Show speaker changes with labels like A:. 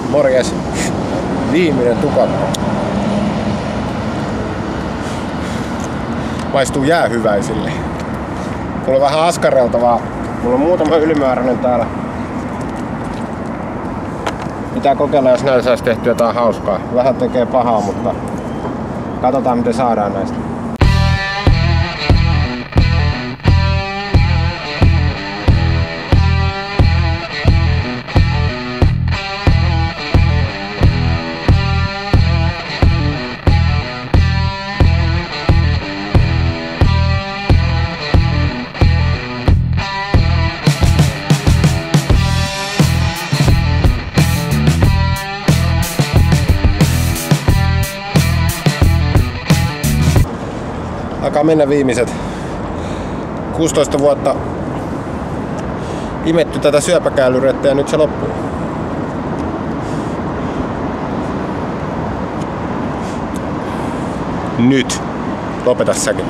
A: Morjes. Viimeinen tupakka. Maistuu jäähyväisille. Mulla on vähän askareltavaa. Mulla on muutama ylimääräinen täällä. Pitää kokeilla, jos näin saisi tehtyä jotain hauskaa. Vähän tekee pahaa, mutta katsotaan miten saadaan näistä. Alkaa mennä viimeiset 16 vuotta imetty tätä syöpäkäylyrettä ja nyt se loppuu. Nyt. Lopeta säkin.